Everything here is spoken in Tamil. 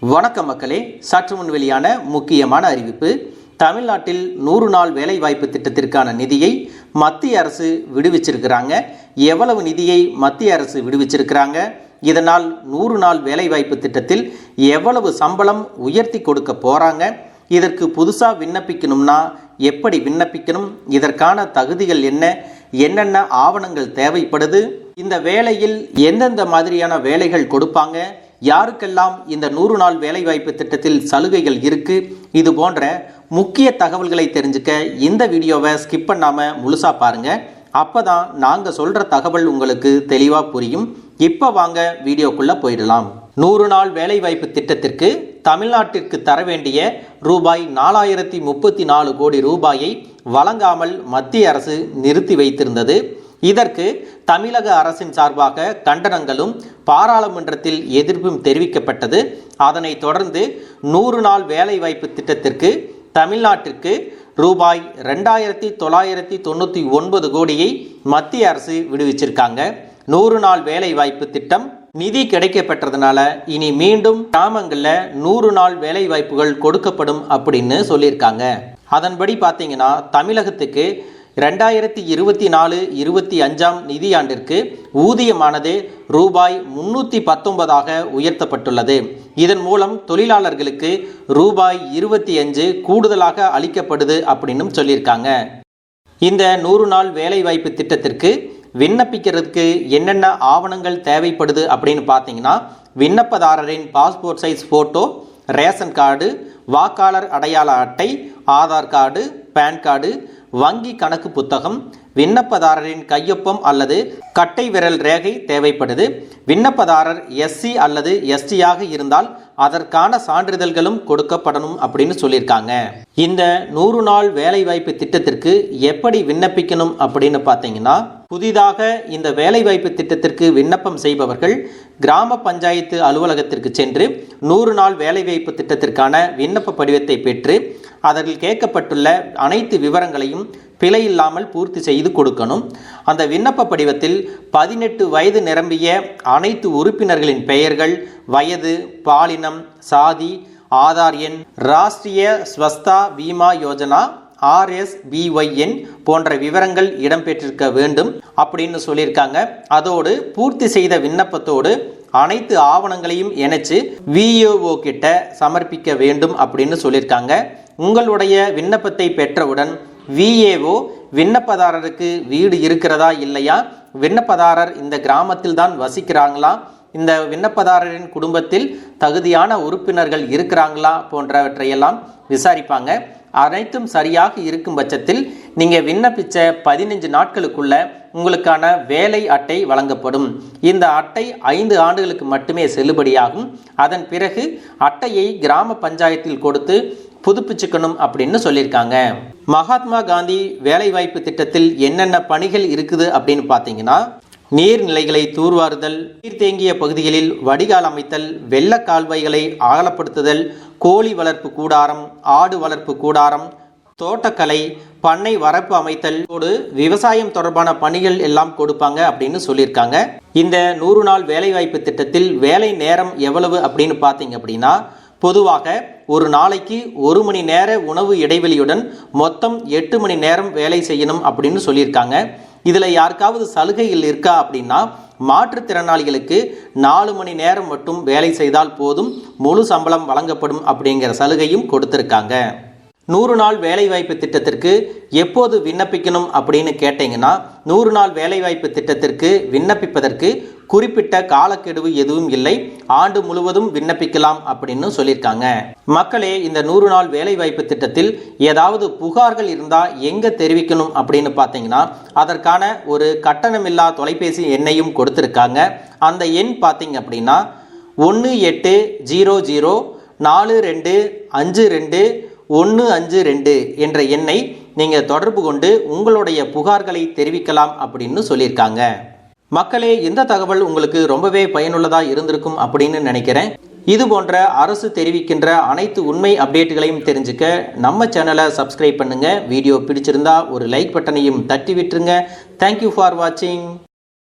வணக்கம் மக்களே, சற்று முன் வெளியான முக்கியமான அறிவிப்பு. தமிழ்நாட்டில் 100 நாள் வேலைவாய்ப்பு திட்டத்திற்கான நிதியை மத்திய அரசு விடுவிச்சிருக்கிறாங்க. எவ்வளவு நிதியை மத்திய அரசு விடுவிச்சிருக்கிறாங்க, இதனால் 100 நாள் வேலைவாய்ப்பு திட்டத்தில் எவ்வளவு சம்பளம் உயர்த்தி கொடுக்க போகிறாங்க, இதற்கு புதுசாக விண்ணப்பிக்கணும்னா எப்படி விண்ணப்பிக்கணும், இதற்கான தகுதிகள் என்ன, என்னென்ன ஆவணங்கள் தேவைப்படுது, இந்த வேலையில் எந்தெந்த மாதிரியான வேலைகள் கொடுப்பாங்க, யாருக்கெல்லாம் இந்த 100 நாள் வேலைவாய்ப்பு திட்டத்தில் சலுகைகள் இருக்கு, இது போன்ற முக்கிய தகவல்களை தெரிஞ்சுக்க இந்த வீடியோவை ஸ்கிப் பண்ணாம முழுசா பாருங்க. அப்பதான் நாங்க சொல்ற தகவல் உங்களுக்கு தெளிவா புரியும். இப்ப வாங்க வீடியோக்குள்ள போயிடலாம். 100 நாள் வேலைவாய்ப்பு திட்டத்திற்கு தமிழ்நாட்டிற்கு தர வேண்டிய ரூபாய் 4034 கோடி ரூபாயை வழங்காமல் மத்திய அரசு நிறுத்தி வைத்திருந்தது. இதற்கு தமிழக அரசின் சார்பாக கண்டனங்களும் பாராளுமன்றத்தில் எதிர்ப்பும் தெரிவிக்கப்பட்டது. அதனைத் தொடர்ந்து 100 நாள் வேலைவாய்ப்பு திட்டத்திற்கு தமிழ்நாட்டிற்கு ரூபாய் 2999 கோடியை மத்திய அரசு விடுவிச்சிருக்காங்க. 100 நாள் வேலைவாய்ப்பு திட்டம் நிதி கிடைக்கப்பட்டதுனால இனி மீண்டும் கிராமங்களில் 100 நாள் வேலை வாய்ப்புகள் கொடுக்கப்படும் அப்படின்னு சொல்லியிருக்காங்க. அதன்படி பார்த்தீங்கன்னா தமிழகத்துக்கு 2024-25 நிதியாண்டிற்கு ஊதியமானது ரூபாய் 319 உயர்த்தப்பட்டுள்ளது. இதன் மூலம் தொழிலாளர்களுக்கு ரூபாய் 25 கூடுதலாக அளிக்கப்படுது அப்படின்னு சொல்லியிருக்காங்க. இந்த 100 நாள் வேலைவாய்ப்பு திட்டத்திற்கு விண்ணப்பிக்கிறதுக்கு என்னென்ன ஆவணங்கள் தேவைப்படுது அப்படின்னு பார்த்தீங்கன்னா, விண்ணப்பதாரரின் passport size photo, ration card, வாக்காளர் அடையாள அட்டை, ஆதார் கார்டு, பேன் கார்டு, வங்கி கணக்கு புத்தகம், விண்ணப்பதாரரின் கையொப்பம் அல்லது கட்டை விரல் ரேகை தேவைப்படுது. விண்ணப்பதாரர் எஸ்சி அல்லது எஸ்டியாக இருந்தால் அதற்கான சான்றிதழ்களும் கொடுக்கப்படணும் அப்படின்னு சொல்லியிருக்காங்க. இந்த 100 நாள் வேலைவாய்ப்பு திட்டத்திற்கு எப்படி விண்ணப்பிக்கணும் அப்படின்னு பார்த்தீங்கன்னா, புதிதாக இந்த வேலைவாய்ப்பு திட்டத்திற்கு விண்ணப்பம் செய்பவர்கள் கிராம பஞ்சாயத்து அலுவலகத்திற்கு சென்று 100 நாள் வேலைவாய்ப்பு திட்டத்திற்கான விண்ணப்ப படிவத்தை பெற்று அதில் கேட்கப்பட்டுள்ள அனைத்து விவரங்களையும் பிழை இல்லாமல் பூர்த்தி செய்து கொடுக்கணும். அந்த விண்ணப்ப படிவத்தில் 18 வயது நிரம்பிய அனைத்து உறுப்பினர்களின் பெயர்கள், வயது, பாலினம், சாதி, ஆதார் எண், ராஷ்டிரிய ஸ்வஸ்தா பீமா யோஜனா RSBYN போன்ற விவரங்கள் இடம்பெற்றிருக்க வேண்டும் அப்படின்னு சொல்லியிருக்காங்க. அதோடு பூர்த்தி செய்த விண்ணப்பத்தோடு அனைத்து ஆவணங்களையும் இணைச்சு VAO கிட்ட சமர்ப்பிக்க வேண்டும் அப்படின்னு சொல்லியிருக்காங்க. உங்களுடைய விண்ணப்பத்தை பெற்றவுடன் VAO விண்ணப்பதாரருக்கு வீடு இருக்கிறதா இல்லையா, விண்ணப்பதாரர் இந்த கிராமத்தில் தான் வசிக்கிறாங்களா, இந்த விண்ணப்பதாரரின் குடும்பத்தில் தகுதியான உறுப்பினர்கள் இருக்கிறாங்களா போன்றவற்றையெல்லாம் விசாரிப்பாங்க. அனைத்தும் சரியாக இருக்கும் பட்சத்தில் நீங்கள் விண்ணப்பித்த 15 நாட்களுக்குள்ள உங்களுக்கான வேலை அட்டை வழங்கப்படும். இந்த அட்டை 5 ஆண்டுகளுக்கு மட்டுமே செல்லுபடியாகும். அதன் பிறகு அட்டையை கிராம பஞ்சாயத்தில் கொடுத்து புதுப்பிச்சுக்கணும் அப்படின்னு சொல்லியிருக்காங்க. மகாத்மா காந்தி வேலைவாய்ப்பு திட்டத்தில் என்னென்ன பணிகள் இருக்குது அப்படின்னு பார்த்தீங்கன்னா, நீர்நிலைகளை தூர்வாறுதல், நீர் தேங்கிய பகுதிகளில் வடிகால் அமைத்தல், வெள்ள கால்வாய்களை ஆழப்படுத்துதல், கோழி வளர்ப்பு கூடாரம், ஆடு வளர்ப்பு கூடாரம், தோட்டக்கலை, பண்ணை வரப்பு அமைத்தல், விவசாயம் தொடர்பான பணிகள் எல்லாம் கொடுப்பாங்க அப்படின்னு சொல்லியிருக்காங்க. இந்த 100 நாள் வேலைவாய்ப்பு திட்டத்தில் வேலை நேரம் எவ்வளவு அப்படின்னு பார்த்தீங்க அப்படின்னா, பொதுவாக ஒரு நாளைக்கு 1 மணி நேர உணவு இடைவெளியுடன் மொத்தம் 8 மணி நேரம் வேலை செய்யணும் அப்படின்னு சொல்லியிருக்காங்க. இதில் யாருக்காவது சலுகைகள் இருக்கா அப்படின்னா, மாற்றுத்திறனாளிகளுக்கு 4 மணி நேரம் மட்டும் வேலை செய்தால் போதும், முழு சம்பளம் வழங்கப்படும் அப்படிங்கிற சலுகையும் கொடுத்துருக்காங்க. 100 நாள் வேலைவாய்ப்பு திட்டத்திற்கு எப்போது விண்ணப்பிக்கணும் அப்படின்னு கேட்டிங்கன்னா, 100 நாள் வேலைவாய்ப்பு திட்டத்திற்கு விண்ணப்பிப்பதற்கு குறிப்பிட்ட காலக்கெடு எதுவும் இல்லை, ஆண்டு முழுவதும் விண்ணப்பிக்கலாம் அப்படின்னு சொல்லியிருக்காங்க. மக்களே, இந்த 100 நாள் வேலைவாய்ப்பு திட்டத்தில் ஏதாவது புகார்கள் இருந்தால் எங்கே தெரிவிக்கணும் அப்படின்னு பார்த்தீங்கன்னா, அதற்கான ஒரு கட்டணமில்லா தொலைபேசி எண்ணையும் கொடுத்துருக்காங்க. அந்த எண் பார்த்தீங்க அப்படின்னா 18004252 என்ற எண்ணை நீங்கள் தொடர்பு கொண்டு உங்களுடைய புகார்களை தெரிவிக்கலாம் அப்படின்னு சொல்லியிருக்காங்க. மக்களே, இந்த தகவல் உங்களுக்கு ரொம்பவே பயனுள்ளதாக இருந்திருக்கும் அப்படின்னு நினைக்கிறேன். இது போன்ற அரசு தெரிவிக்கின்ற அனைத்து உண்மை அப்டேட்டுகளையும் தெரிஞ்சுக்க நம்ம சேனலை சப்ஸ்கிரைப் பண்ணுங்கள். வீடியோ பிடிச்சிருந்தா ஒரு லைக் பட்டனையும் தட்டி விட்டுருங்க. தேங்க்யூ ஃபார் வாட்சிங்.